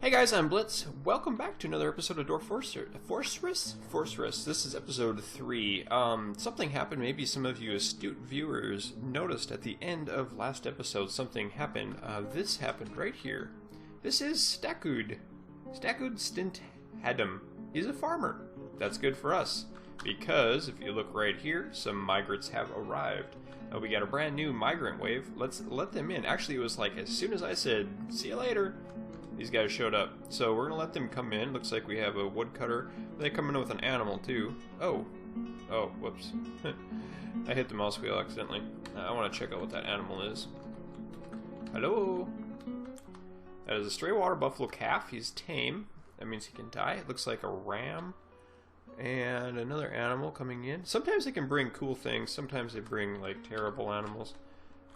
Hey guys, I'm Blitz. Welcome back to another episode of Dwarf Fortress. This is episode 3. Something happened. Maybe some of you astute viewers noticed at the end of last episode something happened. This happened right here. This is Stakkud. Stakkud Stinthadam. He's a farmer. That's good for us, because if you look right here, some migrants have arrived. We got a brand new migrant wave. Let's let them in. Actually, it was like as soon as I said, see you later, these guys showed up. So we're gonna let them come in. Looks like we have a woodcutter. They come in with an animal too. Oh, whoops. I hit the mouse wheel accidentally. I want to check out what that animal is. Hello. That is a stray water buffalo calf. He's tame. That means he can die. It looks like a ram. And another animal coming in. Sometimes they can bring cool things. Sometimes they bring like terrible animals.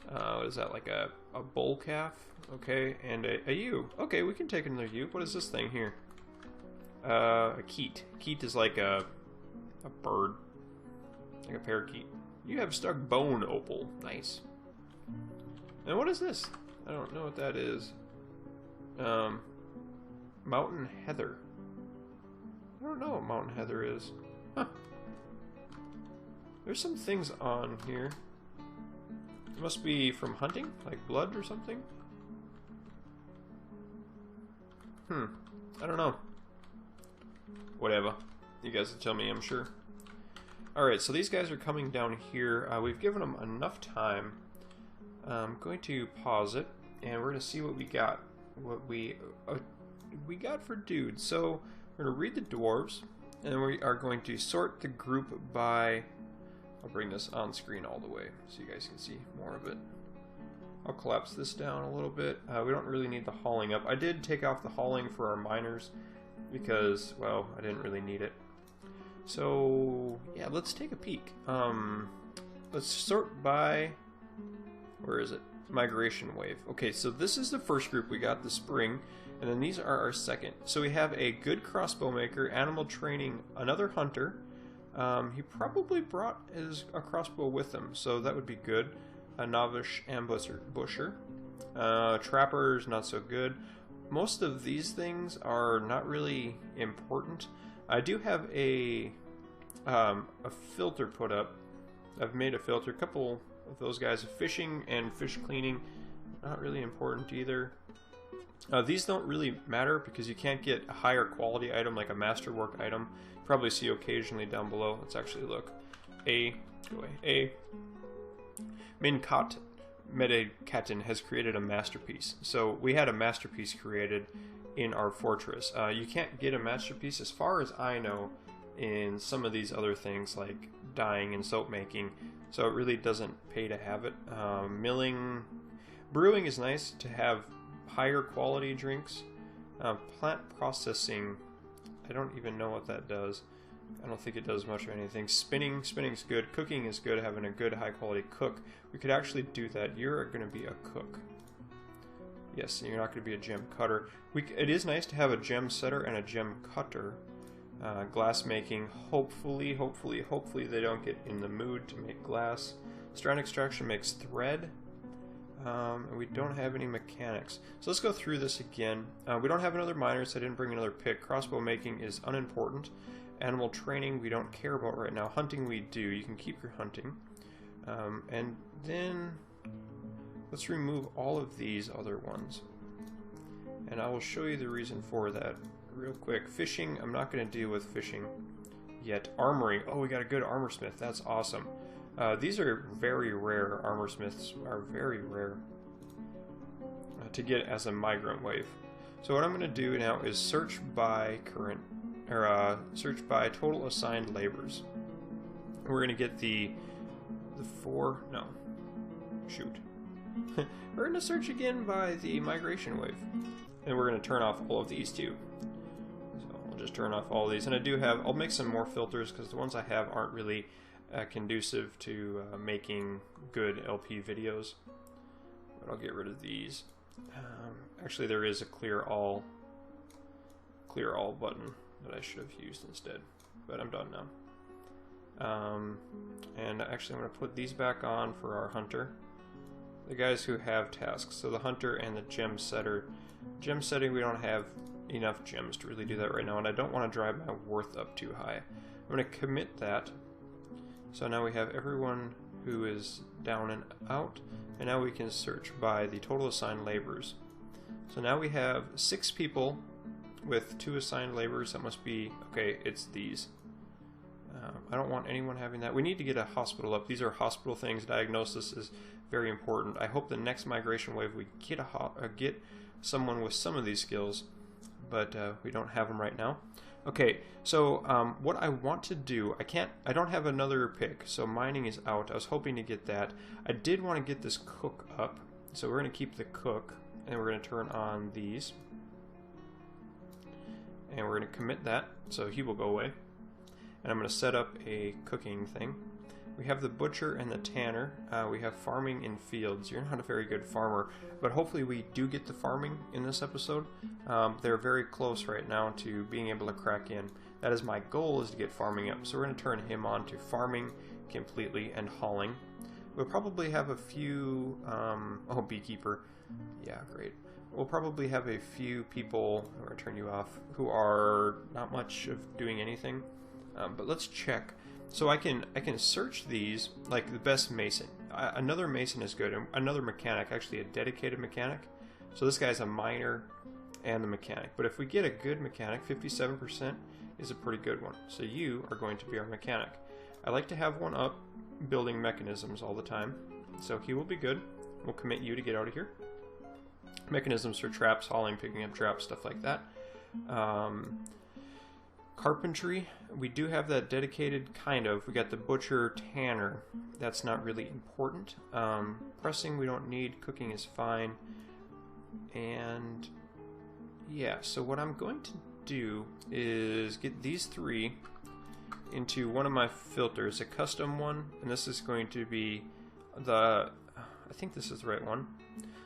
What is that, like a bull calf? Okay, and a ewe. Okay, we can take another ewe. What is this thing here? A keet. Keet is like a bird. Like a parakeet. You have stuck bone opal. Nice. And what is this? I don't know what that is. Mountain heather. I don't know what mountain heather is. Huh. There's some things on here. It must be from hunting? Like blood or something? I don't know. Whatever. You guys will tell me, I'm sure. Alright, so these guys are coming down here. We've given them enough time. I'm going to pause it, and we're going to see what we got. What we got for dudes. So, we're going to read the dwarves, and we are going to sort the group by... I'll bring this on screen all the way so you guys can see more of it. I'll collapse this down a little bit. We don't really need the hauling up. I did take off the hauling for our miners because, well, I didn't really need it. So, yeah, let's take a peek. Let's sort by... Where is it? Migration wave. Okay, so this is the first group we got, the spring, and then these are our second. So we have a good crossbow maker, animal training, another hunter. He probably brought a crossbow with him, so that would be good. A novice ambusher. Trappers, not so good. Most of these things are not really important. I do have a filter put up. I've made a filter. A couple of those guys. Fishing and fish cleaning, not really important either. These don't really matter because you can't get a higher quality item like a masterwork item. You probably see occasionally down below. Let's actually look. Minkat Medekatin has created a masterpiece. So we had a masterpiece created in our fortress. You can't get a masterpiece, as far as I know, in some of these other things like dyeing and soap making. So it really doesn't pay to have it. Brewing is nice to have higher quality drinks. Plant processing, I don't even know what that does. I don't think it does much of anything. Spinning's good. Cooking is good, having a good high quality cook. We could actually do that. You're going to be a cook. Yes, and you're not going to be a gem cutter. It is nice to have a gem setter and a gem cutter. Glass making, hopefully they don't get in the mood to make glass. Strand extraction makes thread. And we don't have any mechanics. So let's go through this again. We don't have another miner, so I didn't bring another pick. Crossbow making is unimportant. Animal training we don't care about right now. Hunting we do. You can keep your hunting. And then let's remove all of these other ones. And I will show you the reason for that real quick. Fishing, I'm not going to deal with fishing yet. Armoring, oh, we got a good armor smith. That's awesome. These are very rare. Armor smiths are very rare to get as a migrant wave. So what I'm going to do now is search by search by total assigned labors. We're going to get the we're going to search again by the migration wave, and we're going to turn off all of these too. So I'll just turn off all of these, and I'll make some more filters because the ones I have aren't really conducive to making good LP videos. But I'll get rid of these. Actually, there is a clear all button that I should have used instead, but I'm done now. And actually I'm going to put these back on for our hunter. The guys who have tasks, so the hunter and the gem setter. Gem setting we don't have enough gems to really do that right now, and I don't want to drive my worth up too high. I'm going to commit that. So now we have everyone who is down and out, and now we can search by the total assigned laborers. So now we have 6 people with 2 assigned laborers. That must be, okay, it's these. I don't want anyone having that. We need to get a hospital up. These are hospital things. Diagnosis is very important. I hope the next migration wave we get someone with some of these skills, but we don't have them right now. Okay, so what I want to do, I don't have another pick, so mining is out. I was hoping to get that. I did want to get this cook up, so we're going to keep the cook, and we're going to turn on these. And we're going to commit that, so he will go away. And I'm going to set up a cooking thing. We have the butcher and the tanner. We have farming in fields. You're not a very good farmer, but hopefully we do get the farming in this episode. They're very close right now to being able to crack in. That is my goal, is to get farming up. So we're going to turn him on to farming completely and hauling. We'll probably have a few... oh, beekeeper. Yeah, great. We'll probably have a few people, I'm going to turn you off, who are not much of doing anything. But let's check. So I can search these, like the best mason. Another mason is good. Another mechanic, actually a dedicated mechanic. So this guy's a miner and the mechanic. But if we get a good mechanic, 57% is a pretty good one. So you are going to be our mechanic. I like to have one up building mechanisms all the time. So he will be good. We'll commit you to get out of here. Mechanisms for traps, hauling, picking up traps, stuff like that. Carpentry, we do have that dedicated, kind of. We got the butcher, tanner. That's not really important. Pressing we don't need. Cooking is fine. And yeah, so what I'm going to do is get these 3 into one of my filters, a custom one, and this is going to be the, I think this is the right one.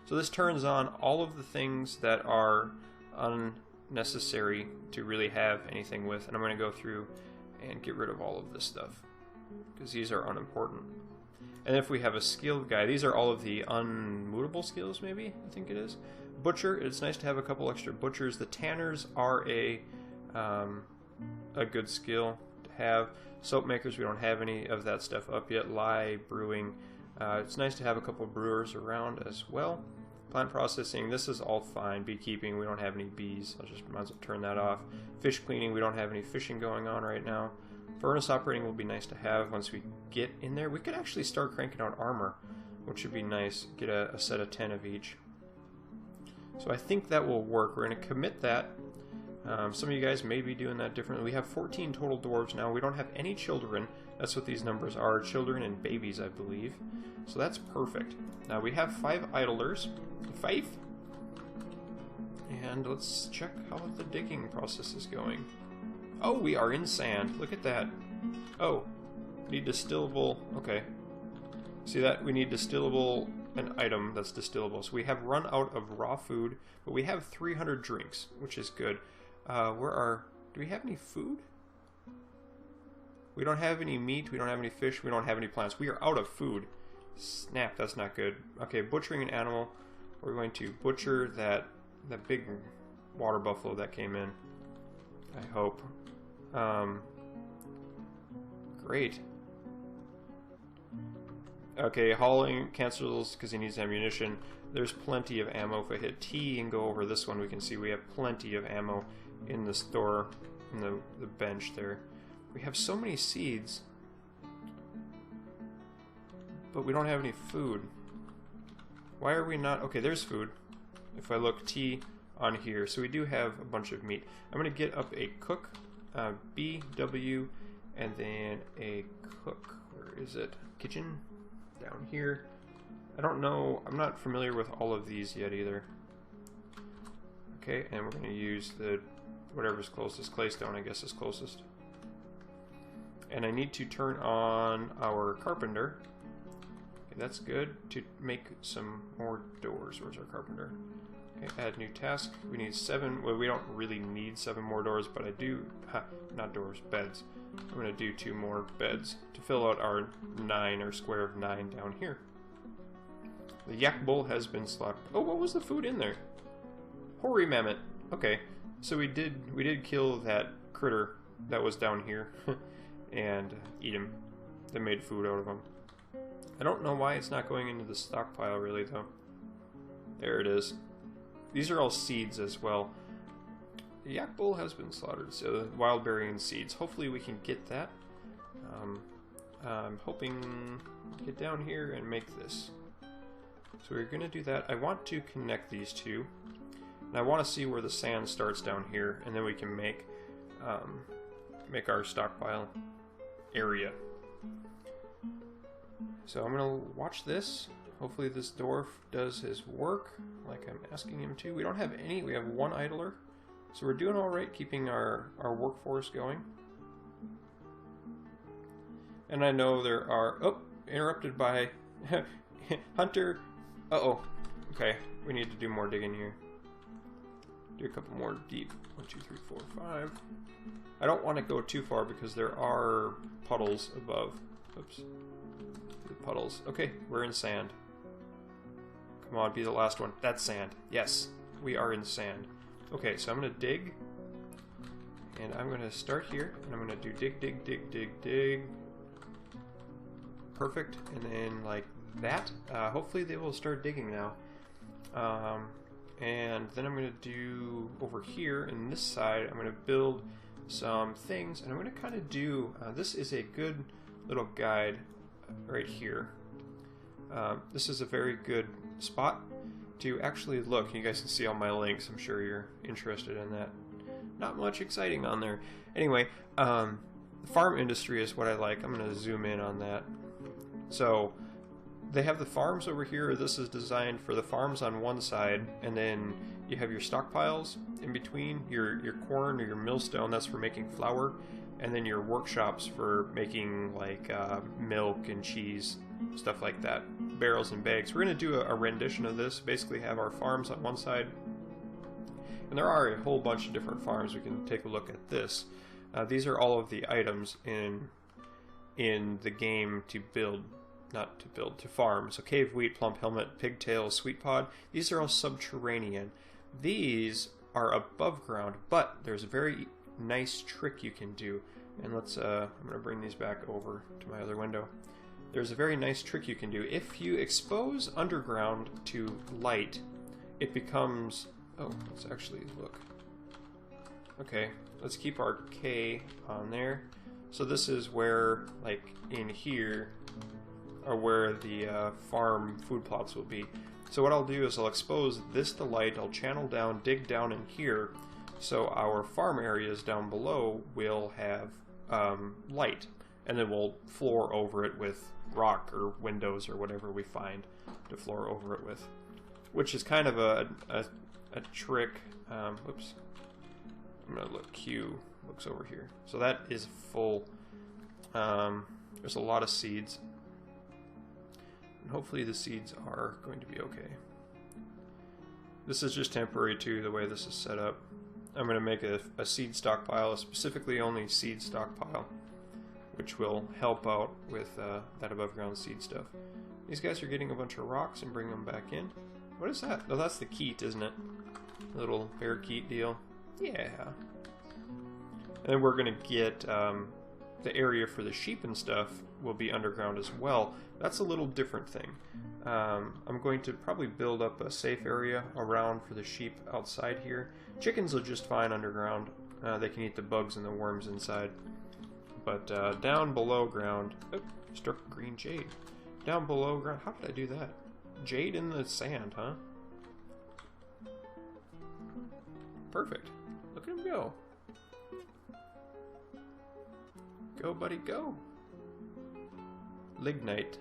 So this turns on all of the things that are unnecessary to really have anything with, and I'm going to go through and get rid of all of this stuff because these are unimportant. And if we have a skilled guy, these are all of the unmutable skills, maybe, I think it is. Butcher, it's nice to have a couple extra butchers. The tanners are a good skill to have. Soap makers, we don't have any of that stuff up yet. Lye, brewing, it's nice to have a couple brewers around as well. Plant processing, this is all fine. Beekeeping, we don't have any bees. I'll just might as well turn that off. Fish cleaning, we don't have any fishing going on right now. Furnace operating will be nice to have once we get in there. We could actually start cranking out armor, which would be nice. Get a set of 10 of each. So I think that will work. We're going to commit that. Some of you guys may be doing that differently. We have 14 total dwarves now. We don't have any children. That's what these numbers are. Children and babies, I believe. So that's perfect. Now we have 5 idlers. 5. And let's check how the digging process is going. Oh, we are in sand. Look at that. Oh, need distillable. Okay. See that? We need distillable, an item that's distillable. So we have run out of raw food, but we have 300 drinks, which is good. Do we have any food? We don't have any meat, we don't have any fish, we don't have any plants. We are out of food. Snap, that's not good. Okay, butchering an animal. We're going to butcher that big water buffalo that came in. I hope. Great. Okay, hauling cancels because he needs ammunition. There's plenty of ammo. If I hit T and go over this one, we can see we have plenty of ammo in the store, in the bench there. We have so many seeds, but we don't have any food. Why are we not... Okay, there's food. If I look T on here, so we do have a bunch of meat. I'm going to get up a cook, B, W, and then a cook. Where is it? Kitchen? Down here. I don't know. I'm not familiar with all of these yet either. Okay, and we're going to use the whatever's closest. Claystone, I guess, is closest. And I need to turn on our carpenter. Okay, that's good. To make some more doors. Where's our carpenter? Okay, add new task. We need 7. Well, we don't really need 7 more doors, but I do... not doors, beds. I'm going to do 2 more beds to fill out our 9, or square of 9 down here. The yak bowl has been slaughtered. Oh, what was the food in there? Hoary mammoth. Okay. So we did kill that critter that was down here and eat him. They made food out of him. I don't know why it's not going into the stockpile really though. There it is. These are all seeds as well. The yak bull has been slaughtered, so wild berry and seeds. Hopefully we can get that. I'm hoping to get down here and make this. So we're going to do that. I want to connect these two. And I want to see where the sand starts down here, and then we can make our stockpile area. So I'm going to watch this. Hopefully this dwarf does his work like I'm asking him to. We don't have any. We have one idler. So we're doing all right keeping our workforce going. And I know there are... Oh, interrupted by Hunter. Uh-oh. Okay, we need to do more digging here. Do a couple more deep. 1, 2, 3, 4, 5. I don't want to go too far because there are puddles above. Oops. The puddles. Okay, we're in sand. Come on, be the last one. That's sand. Yes, we are in sand. Okay, so I'm going to dig. And I'm going to start here. And I'm going to do dig, dig, dig, dig, dig. Perfect. And then like that. Hopefully they will start digging now. And then I'm going to do over here in this side, I'm going to build some things. And I'm going to kind of do, this is a good little guide right here. This is a very good spot to actually look. You guys can see all my links. I'm sure you're interested in that. Not much exciting on there. Anyway, the farm industry is what I like. I'm going to zoom in on that. So they have the farms over here. This is designed for the farms on one side, and then you have your stockpiles in between, your corn or your millstone, that's for making flour, and then your workshops for making like milk and cheese, stuff like that, barrels and bags. We're going to do a rendition of this, basically have our farms on one side, and there are a whole bunch of different farms. We can take a look at this. These are all of the items in the game to build. Not to build, to farm. So cave wheat, plump helmet, pigtail, sweet pod. These are all subterranean. These are above ground, but there's a very nice trick you can do. And let's, I'm going to bring these back over to my other window. There's a very nice trick you can do. If you expose underground to light, it becomes, oh, let's actually look. Okay, let's keep our K on there. So this is where, like, in here, or where the farm food plots will be. So what I'll do is I'll expose this to light, I'll channel down, dig down in here, so our farm areas down below will have light, and then we'll floor over it with rock or windows or whatever we find to floor over it with, which is kind of a trick. Oops, I'm gonna look. Q looks over here, so that is full. There's a lot of seeds. And hopefully the seeds are going to be okay. This is just temporary too, the way this is set up. I'm going to make a seed stockpile, a specifically only seed stockpile, which will help out with that above ground seed stuff. These guys are getting a bunch of rocks and bring them back in. What is that? Oh, that's the keet, isn't it? The little parakeet deal. Yeah. And then we're going to get the area for the sheep and stuff will be underground as well. That's a little different thing. I'm going to probably build up a safe area around for the sheep outside here. Chickens are just fine underground. They can eat the bugs and the worms inside. But down below ground... Oh, struck green jade. Down below ground... How did I do that? Jade in the sand, huh? Perfect. Look at him go. Go, buddy, go. Lignite.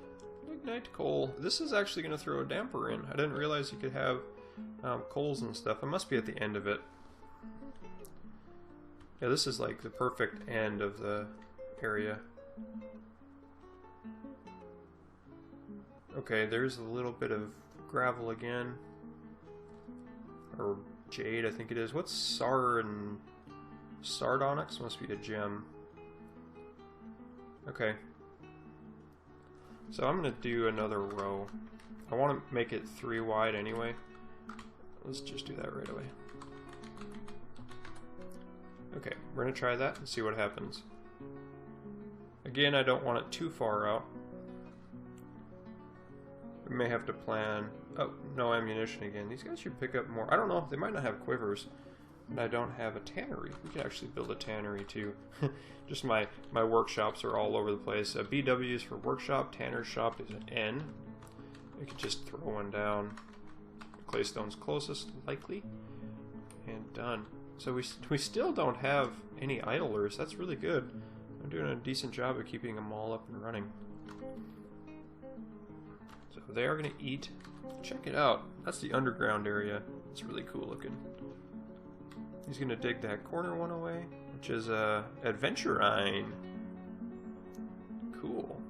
Lignite coal. This is actually going to throw a damper in. I didn't realize you could have coals and stuff. I must be at the end of it. Yeah, this is like the perfect end of the area. Okay, there's a little bit of gravel again. Or jade, I think it is. What's sardonyx? Must be a gem. Okay. So I'm going to do another row. I want to make it 3 wide anyway. Let's just do that right away. Okay, we're going to try that and see what happens. Again, I don't want it too far out. We may have to plan... Oh, no ammunition again. These guys should pick up more. I don't know. They might not have quivers. And I don't have a tannery. We could actually build a tannery too. Just my workshops are all over the place. BW is for workshop. Tanner's shop is an N. We could just throw one down. Claystone's closest, likely. And done. So we still don't have any idlers. That's really good. I'm doing a decent job of keeping them all up and running. So they are going to eat. Check it out. That's the underground area. It's really cool looking. He's going to dig that corner one away, which is adventurine. Cool.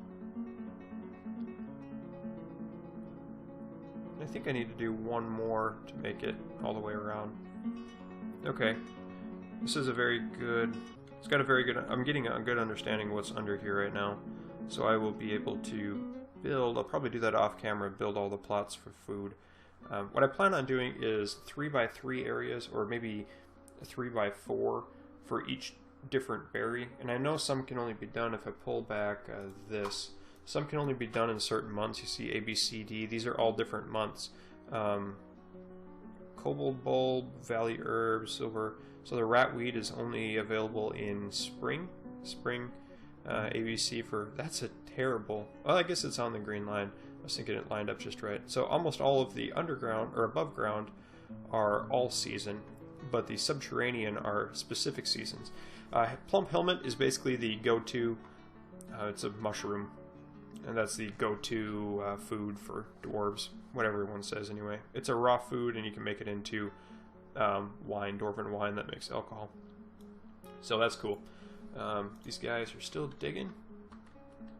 I think I need to do one more to make it all the way around. Okay. This is a very good... It's got a very good... I'm getting a good understanding of what's under here right now. So I will be able to build... I'll probably do that off camera, build all the plots for food. What I plan on doing is 3x3 areas, or maybe 3x4 for each different berry. And I know some can only be done if I pull back this. Some can only be done in certain months. You see A, B, C, D. These are all different months. Cobalt bulb, valley herb, silver. So the ratweed is only available in spring. ABC for... That's a terrible... Well, I guess it's on the green line. I was thinking it lined up just right. So almost all of the underground, or above ground, are all season. But the subterranean are specific seasons. Plump helmet is basically the go-to. It's a mushroom, and that's the go-to food for dwarves, what everyone says anyway. It's a raw food, and you can make it into wine, dwarven wine that makes alcohol. So that's cool. These guys are still digging.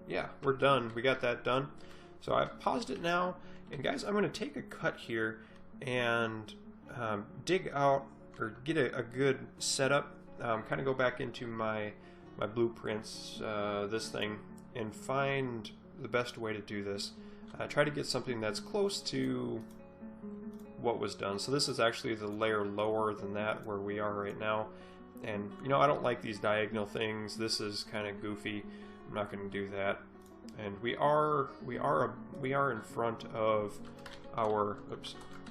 Yeah, we're done. We got that done. So I've paused it now, and guys, I'm going to take a cut here and dig out, or get a good setup, kind of go back into my blueprints, this thing, and find the best way to do this. Try to get something that's close to what was done. So this is actually the layer lower than that where we are right now. And you know, I don't like these diagonal things. This is kind of goofy. I'm not going to do that. And we are in front of our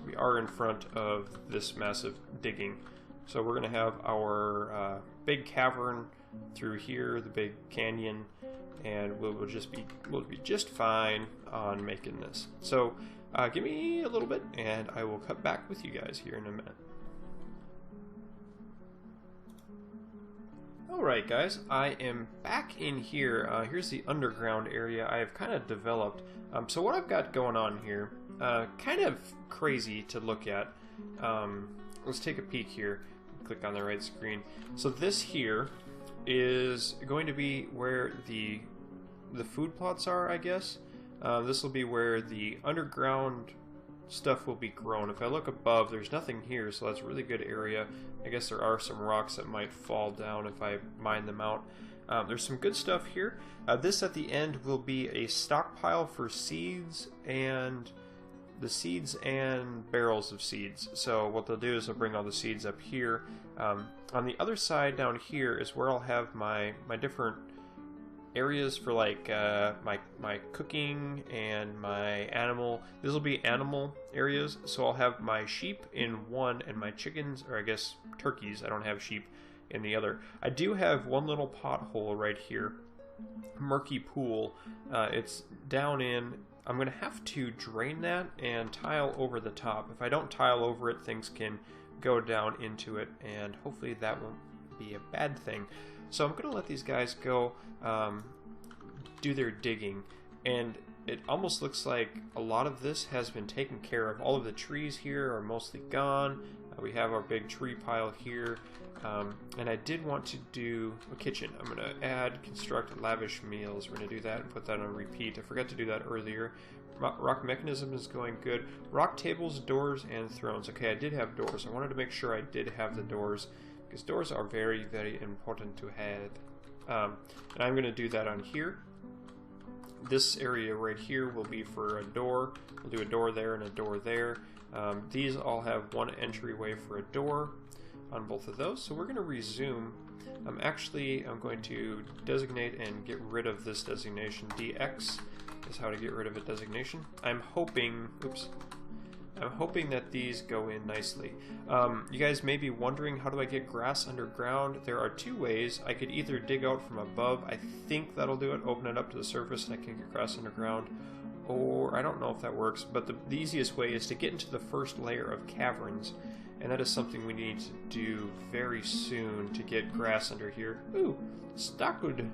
we are in front of this massive digging. So we're going to have our big cavern through here, the big canyon, and we'll be just fine on making this. So give me a little bit, and I will cut back with you guys here in a minute. Alright guys, I am back in here. Here's the underground area I have kind of developed. So what I've got going on here, kind of crazy to look at. Let's take a peek here. Click on the right screen. So this here is going to be where the food plots are, I guess. This will be where the underground stuff will be grown. If I look above, there's nothing here, so that's a really good area. I guess there are some rocks that might fall down if I mine them out. There's some good stuff here. This at the end will be a stockpile for seeds and barrels of seeds. So what they'll do is they'll bring all the seeds up here. On the other side down here is where I'll have my different areas for like my cooking and my animal. This will be animal areas, so I'll have my sheep in one and my chickens, or I guess turkeys, I don't have sheep, in the other. I do have one little pothole right here, murky pool. It's down in... I'm going to have to drain that and tile over the top. If I don't tile over it, things can go down into it, and hopefully that won't be a bad thing. So I'm going to let these guys go do their digging, and it almost looks like a lot of this has been taken care of. All of the trees here are mostly gone. We have our big tree pile here, and I did want to do a kitchen. I'm going to add construct lavish meals. We're going to do that and put that on repeat. I forgot to do that earlier. Rock mechanism is going good. Rock tables, doors, and thrones. Okay, I did have doors. I wanted to make sure I did have the doors, because doors are very, very important to have. And I'm going to do that on here. This area right here will be for a door. We'll do a door there and a door there. These all have one entryway for a door. on both of those. So we're going to resume. I'm going to designate and get rid of this designation. DX is how to get rid of a designation. I'm hoping that these go in nicely. You guys may be wondering, how do I get grass underground? There are two ways. I could either dig out from above. I think that'll do it. Open it up to the surface and I can get grass underground. Or I don't know if that works, but the easiest way is to get into the first layer of caverns. And that is something we need to do very soon to get grass under here. Ooh, Stockwood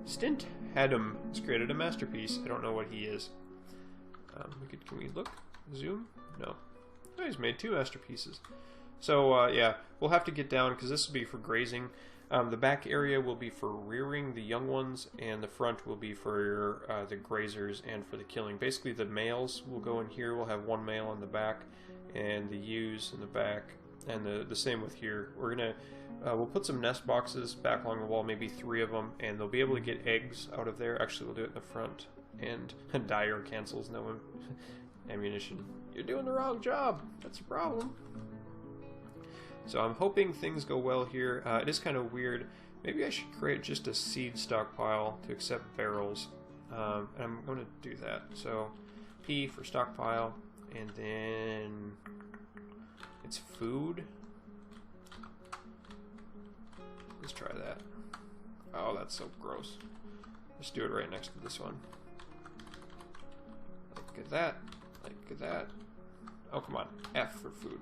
Stint Hadam has created a masterpiece. I don't know what he is. Can we look? Zoom? No. Oh, he's made 2 masterpieces. So, yeah, we'll have to get down because this will be for grazing. The back area will be for rearing the young ones, and the front will be for the grazers and for the killing. Basically, the males will go in here. We'll have 1 male in the back, and the ewes in the back, and the same with here. We're gonna we'll put some nest boxes back along the wall, maybe 3 of them, and they'll be able to get eggs out of there. Actually, we'll do it in the front. And Dyer cancels no ammunition. You're doing the wrong job. That's a problem. So I'm hoping things go well here. It is kind of weird. Maybe I should create just a seed stockpile to accept barrels. And I'm going to do that. So P for stockpile, and then it's food. Let's try that. Oh, that's so gross. Let's do it right next to this one. Look at that. Look at that. Oh, come on. F for food.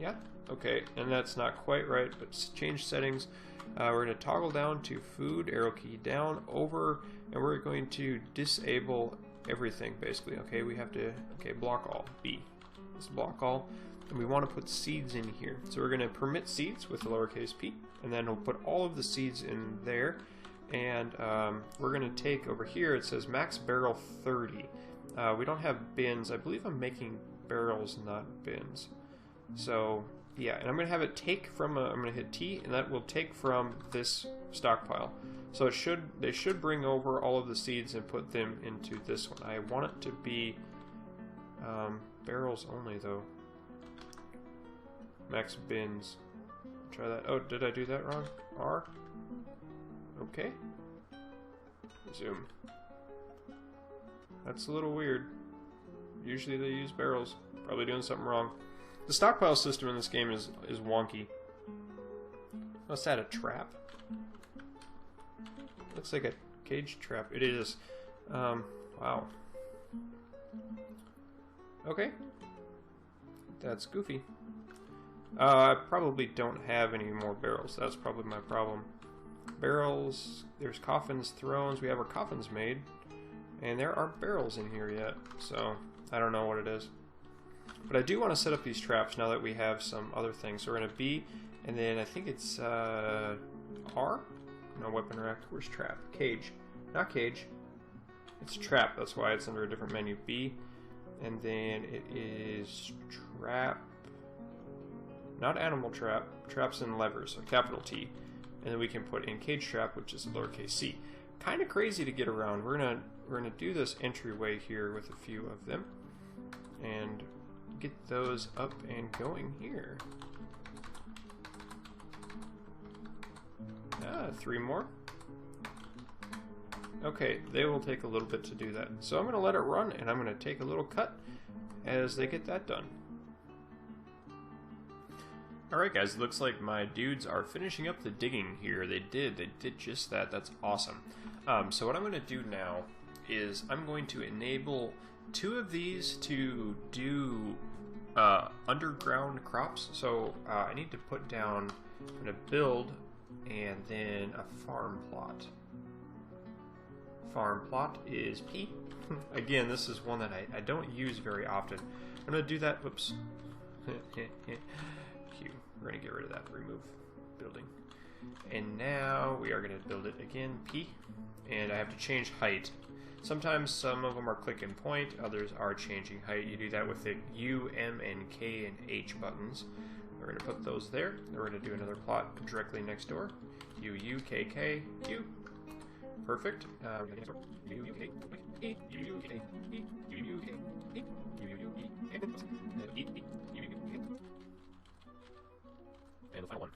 Yeah? Okay, and that's not quite right, but change settings. We're going to toggle down to food, arrow key down, over, and we're going to disable everything, basically. Okay, we have to, okay, block all, B. Let's block all, and we want to put seeds in here. So we're going to permit seeds with the lowercase p, and then we'll put all of the seeds in there, and we're going to take over here, it says max barrel 30. We don't have bins. I believe I'm making barrels, not bins. So, yeah, and I'm going to have it take from, I'm going to hit T, and that will take from this stockpile. So they should bring over all of the seeds and put them into this one. I want it to be barrels only, though. Max bins. Try that. Oh, did I do that wrong? R? Okay. Zoom. That's a little weird. Usually they use barrels. Probably doing something wrong. The stockpile system in this game is wonky. What's that, a trap? Looks like a cage trap. It is. Wow. Okay. That's goofy. I probably don't have any more barrels. That's probably my problem. Barrels, there's coffins, thrones. We have our coffins made. And there aren't barrels in here yet. So, I don't know what it is. But I do want to set up these traps now that we have some other things. So we're going to B, and then I think it's R? No, weapon rack. Where's trap? Cage. Not cage. It's trap. That's why it's under a different menu. B, and then it is trap. Not animal trap. Traps and levers. So capital T. And then we can put in cage trap, which is lowercase c. Kind of crazy to get around. We're gonna do this entryway here with a few of them, and get those up and going here. 3 more. Okay, they will take a little bit to do that. So I'm going to let it run, and I'm going to take a little cut as they get that done. Alright guys, it looks like my dudes are finishing up the digging here. They did just that. That's awesome. So what I'm going to do now is I'm going to enable 2 of these to do underground crops. So I need to put down, I'm going to build, and then a farm plot. Farm plot is P. Again, this is one that I don't use very often. I'm going to do that. Whoops. Q. We're going to get rid of that. Remove building. And now we are going to build it again. P. And I have to change height. Sometimes some of them are click and point, others are changing height. You do that with the U, M, and K, and H buttons. We're going to put those there. Then we're going to do another plot directly next door. U, U, K, K, U. Perfect. And the final one.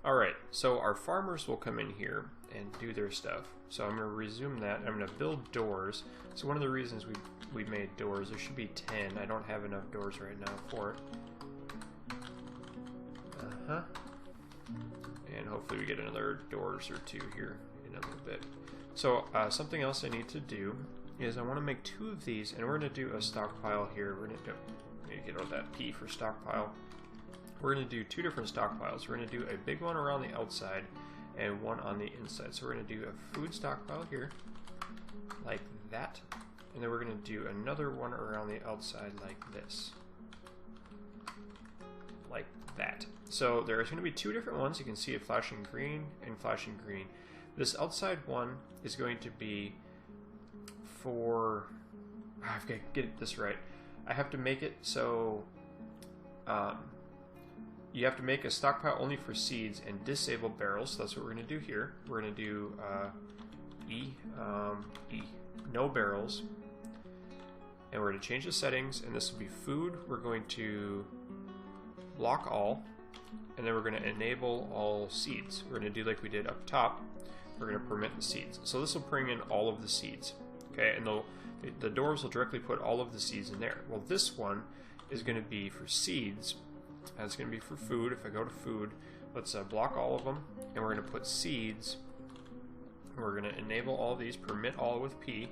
Alright, so our farmers will come in here and do their stuff. So I'm going to resume that. I'm going to build doors. So one of the reasons we made doors, there should be 10. I don't have enough doors right now for it. And hopefully we get another doors or 2 here in a little bit. So something else I need to do is I want to make 2 of these, and we're going to do a stockpile here. We're going to need to get out that P for stockpile. We're going to do 2 different stockpiles. We're going to do a big one around the outside and one on the inside. So we're going to do a food stockpile here, like that. And then we're going to do another one around the outside like this. Like that. So there's going to be 2 different ones. You can see it flashing green and flashing green. This outside one is going to be for... I've got to get this right. I have to make it so... you have to make a stockpile only for seeds and disable barrels. So that's what we're going to do here. We're going to do E. No barrels. And we're going to change the settings, and this will be food. We're going to block all, and then we're going to enable all seeds. We're going to do like we did up top. We're going to permit the seeds. So this will bring in all of the seeds. Okay, and the dwarves will directly put all of the seeds in there. Well, this one is going to be for seeds. It's going to be for food. If I go to food, let's block all of them, and we're going to put seeds. We're going to enable all these, permit all with P,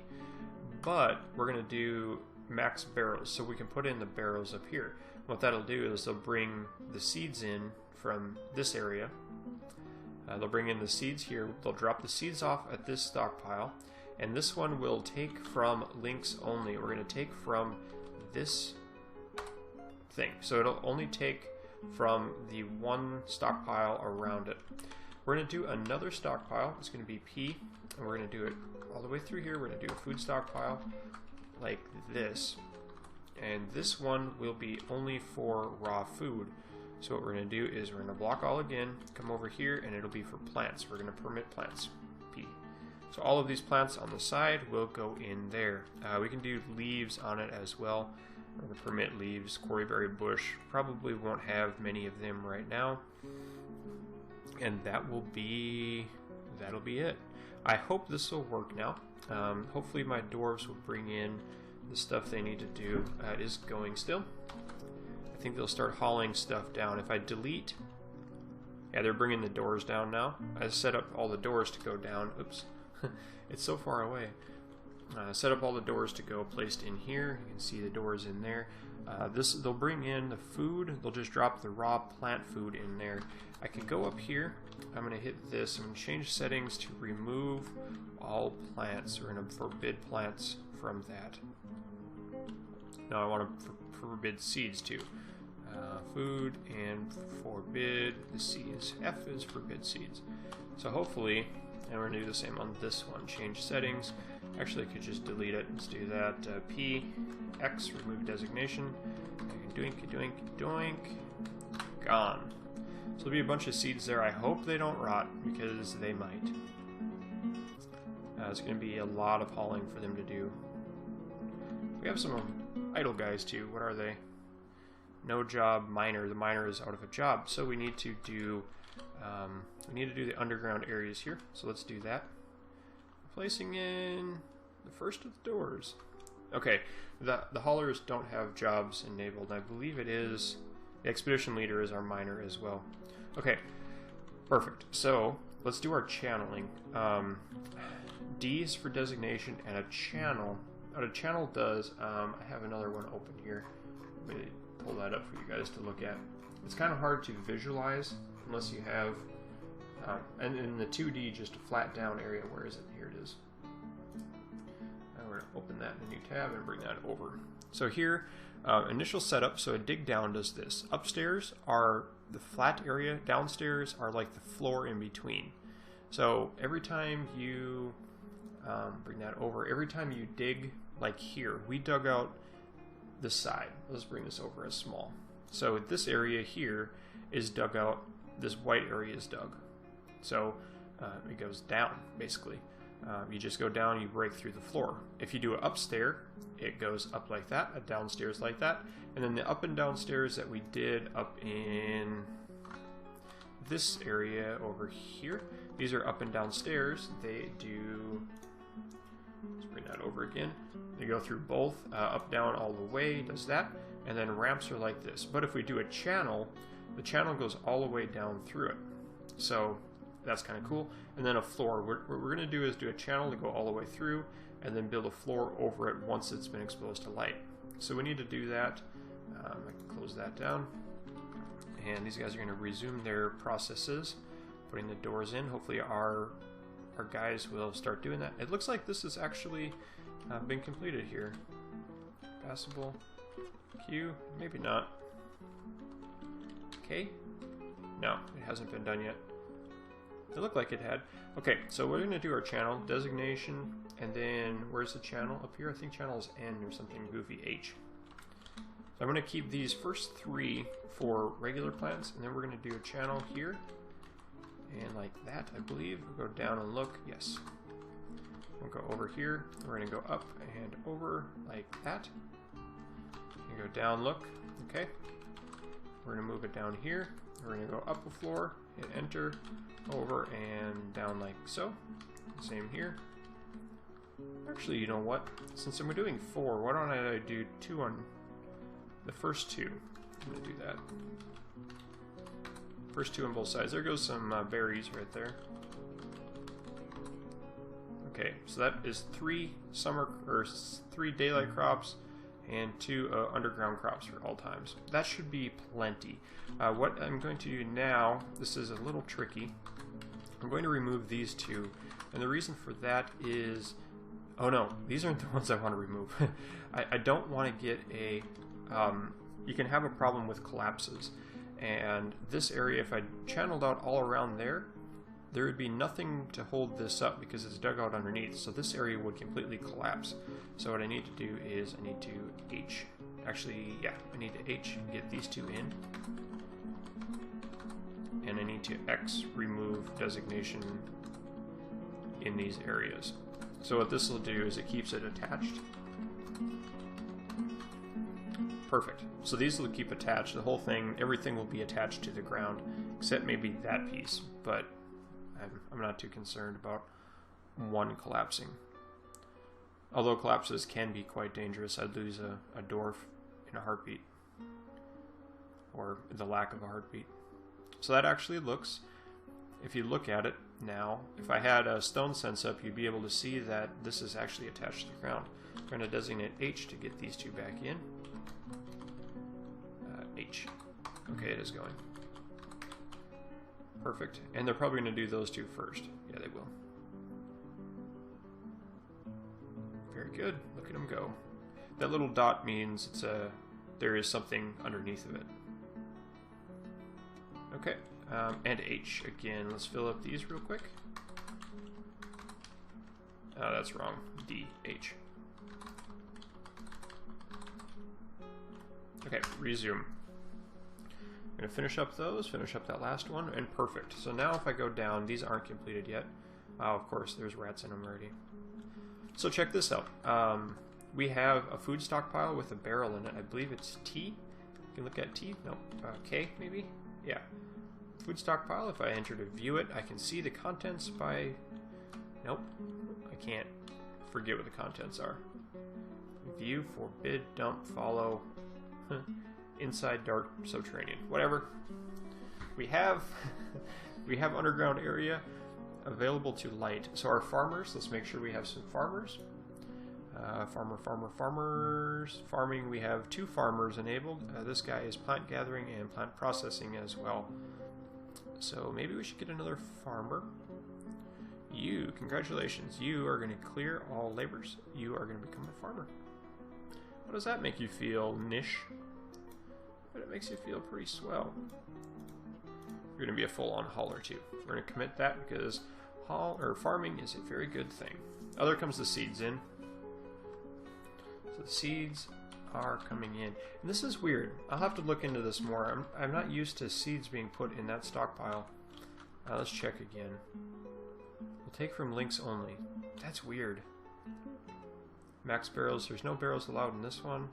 but we're going to do max barrels, so we can put in the barrels up here. What that'll do is they'll bring the seeds in from this area. They'll bring in the seeds here. They'll drop the seeds off at this stockpile, and this one will take from links only. We're going to take from this thing, so it'll only take from the one stockpile around it. We're going to do another stockpile. It's going to be P, and we're going to do it all the way through here. We're going to do a food stockpile like this, and this one will be only for raw food. So what we're going to do is we're going to block all again, come over here, and it'll be for plants. We're going to permit plants, P. So all of these plants on the side will go in there. We can do leaves on it as well. We're going to permit leaves. Quarryberry bush, probably won't have many of them right now. And that'll be it. I hope this will work now. Hopefully my dwarves will bring in the stuff they need to do. It is going still. I think they'll start hauling stuff down. If I delete... Yeah, they're bringing the doors down now. I set up all the doors to go down. Oops. It's so far away. Set up all the doors to go placed in here. You can see the doors in there. They'll bring in the food. They'll just drop the raw plant food in there. I can go up here. I'm going to hit this. I'm going to change settings to remove all plants. We're going to forbid plants from that. Now I want to forbid seeds too. Food and forbid the seeds. F is forbid seeds. So hopefully, and we're going to do the same on this one. Change settings. Actually, I could just delete it. Let's do that. P, X, remove designation. Doink, doink, doink. Gone. So there'll be a bunch of seeds there. I hope they don't rot, because they might. It's going to be a lot of hauling for them to do. We have some idle guys too. What are they? No job, miner. The miner is out of a job, so we need to do the underground areas here. So let's do that. Placing in the first of the doors. Okay, the haulers don't have jobs enabled. I believe it is the expedition leader is our miner as well. Okay, perfect. So let's do our channeling. D is for designation, and a channel. What a channel does, I have another one open here. Let me pull that up for you guys to look at. It's kind of hard to visualize unless you have, and in the 2D, just a flat down area. Where is it? Here it is. And we're going to open that in a new tab and bring that over. So here, initial setup, so a dig down does this. Upstairs are the flat area, downstairs are like the floor in between. So every time you bring that over, every time you dig, like here, we dug out this side. Let's bring this over as small. So this area here is dug out, this white area is dug. So it goes down, basically. You just go down, you break through the floor. If you do it upstairs, it goes up like that, a downstairs like that, and then the up and downstairs that we did up in this area over here, these are up and downstairs. They do, let's bring that over again. They go through both, up, down, all the way, does that, and then ramps are like this. But if we do a channel, the channel goes all the way down through it. So that's kind of cool. And then a floor. What we're going to do is do a channel to go all the way through, and then build a floor over it once it's been exposed to light. So we need to do that. I can close that down. And these guys are going to resume their processes, putting the doors in. Hopefully our guys will start doing that. It looks like this has actually been completed here. Passable. Q. Maybe not. K. No, it hasn't been done yet. It looked like it had. Okay, so we're going to do our channel designation, and then where's the channel? Up here, I think channel is N or something goofy, H. So I'm going to keep these first 3 for regular plants, and then we're going to do a channel here, and like that, I believe. We'll go down and look. Yes. We'll go over here. We're going to go up and over like that. And go down, look. Okay. We're going to move it down here. We're going to go up a floor, hit enter, over and down like so. Same here. Actually, you know what? Since we're doing 4, why don't I do 2 on the first 2? I'm going to do that. First 2 on both sides. There goes some berries right there. Okay, so that is 3 3 daylight crops and 2 underground crops for all times. That should be plenty. What I'm going to do now, this is a little tricky. I'm going to remove these 2, and the reason for that is, oh no, these aren't the ones I want to remove. I don't want to get a, you can have a problem with collapses, and this area, if I channeled out all around there would be nothing to hold this up because it's dug out underneath, so this area would completely collapse. So what I need to do is I need to H, actually, yeah, I need to H and get these 2 in. And I need to X remove designation in these areas. So what this will do is it keeps it attached. Perfect. So these will keep attached. The whole thing, everything will be attached to the ground, except maybe that piece. But I'm not too concerned about one collapsing. Although collapses can be quite dangerous. I'd lose a dwarf in a heartbeat. Or the lack of a heartbeat. So that actually looks, if you look at it now, if I had a stone sense up, you'd be able to see that this is actually attached to the ground. I'm going to designate H to get these 2 back in. H. Okay, it is going. Perfect. And they're probably going to do those 2 first. Yeah, they will. Very good. Look at them go. That little dot means it's there is something underneath of it. Okay, and H again. Let's fill up these real quick. Oh, that's wrong. D, H. Okay, resume. I'm going to finish up those, finish up that last one, and perfect. So now if I go down, these aren't completed yet. Oh, of course, there's rats in them already. So check this out. We have a food stockpile with a barrel in it. I believe it's T. You can look at T. No, K maybe? Yeah. Food stockpile. If I enter to view it, I can see the contents by... Nope. I can't forget what the contents are. View, forbid, dump, follow, inside, dark, subterranean. Whatever. We have underground area available to light. So our farmers, let's make sure we have some farmers. Farmers. Farming, we have 2 farmers enabled. This guy is plant gathering and plant processing as well. So maybe we should get another farmer. You, congratulations, you are going to clear all labors. You are going to become a farmer. How does that make you feel, Nish? But it makes you feel pretty swell. You're going to be a full-on hauler too. We're going to commit that because farming is a very good thing. Oh, there comes the seeds in. So the seeds are coming in. And this is weird. I'll have to look into this more. I'm not used to seeds being put in that stockpile. Let's check again. We'll take from links only. That's weird. Max barrels. There's no barrels allowed in this one.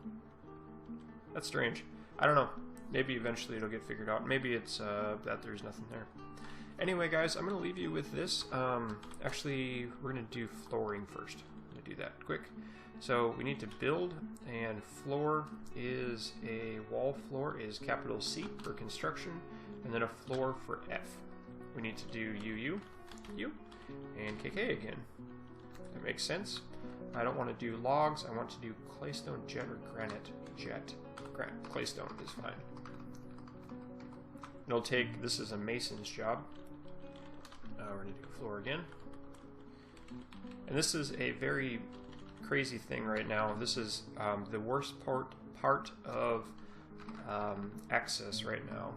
That's strange. I don't know. Maybe eventually it'll get figured out. Maybe it's that there's nothing there. Anyway, guys, I'm going to leave you with this. Actually, we're going to do flooring first. I'm going to do that quick. So we need to build, and floor is a wall floor is capital C for construction, and then a floor for F. We need to do U, and KK again. That makes sense. I don't want to do logs. I want to do claystone, jet, or granite. Jet. Claystone is fine. It'll take, this is a mason's job. We're going to do floor again. And this is a very crazy thing right now. This is the worst part of access right now.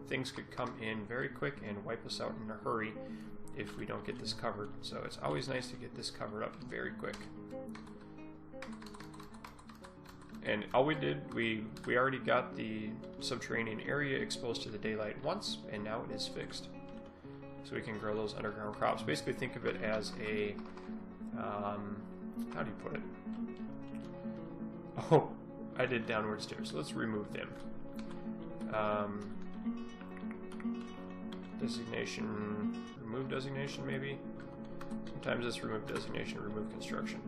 Things could come in very quick and wipe us out in a hurry if we don't get this covered. So it's always nice to get this covered up very quick. And all we did, we already got the subterranean area exposed to the daylight once, and now it is fixed. So we can grow those underground crops. Basically think of it as a, how do you put it? Oh, I did downward stairs, so let's remove them. Designation, remove designation maybe? Sometimes it's remove designation, remove construction.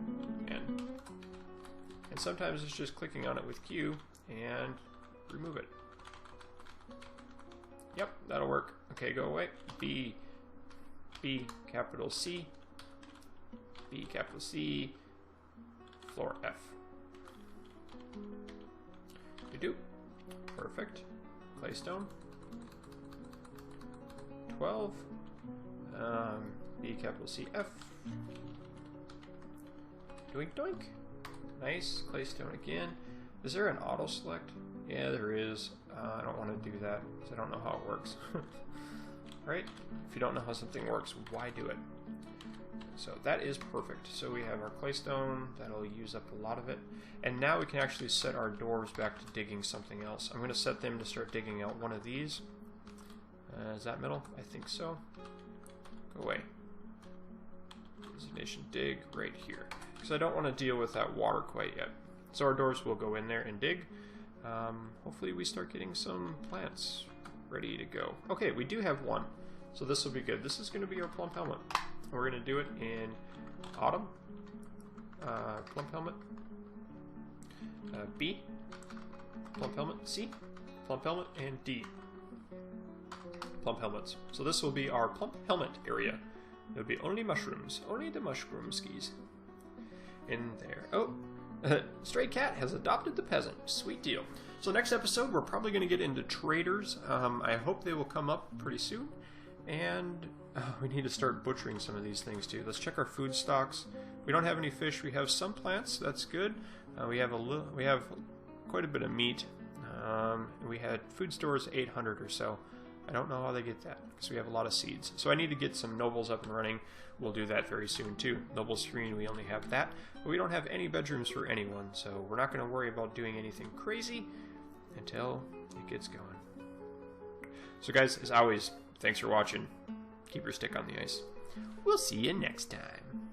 And sometimes it's just clicking on it with Q and remove it. Yep, that'll work. Okay, go away. B, capital C, B, capital C, floor F. We do. Perfect. Claystone. 12. B, capital C, F. Doink, doink. Nice. Claystone again. Is there an auto select? Yeah, there is. I don't want to do that because I don't know how it works. Right? If you don't know how something works, why do it? So that is perfect. So we have our claystone. That'll use up a lot of it. And now we can actually set our dwarves back to digging something else. I'm going to set them to start digging out one of these. Is that middle? I think so. Go away. Designation dig right here. Because I don't want to deal with that water quite yet. So our dwarves will go in there and dig. Hopefully we start getting some plants ready to go. Okay, we do have one. So this will be good. This is going to be our plump helmet. We're going to do it in autumn. Plump helmet. B. Plump helmet. C. Plump helmet. And D. Plump helmets. So this will be our plump helmet area. There'll be only mushrooms. Only the mushroom skis. In there. Oh, Stray Cat has adopted the peasant. Sweet deal. So next episode, we're probably going to get into traders. I hope they will come up pretty soon. And we need to start butchering some of these things too. Let's check our food stocks. We don't have any fish. We have some plants. That's good. We have quite a bit of meat. We had food stores 800 or so. I don't know how they get that because we have a lot of seeds. So I need to get some nobles up and running. We'll do that very soon too. Noble screen, we only have that. But we don't have any bedrooms for anyone, so we're not going to worry about doing anything crazy until it gets going. So guys, as always, thanks for watching. Keep your stick on the ice. We'll see you next time.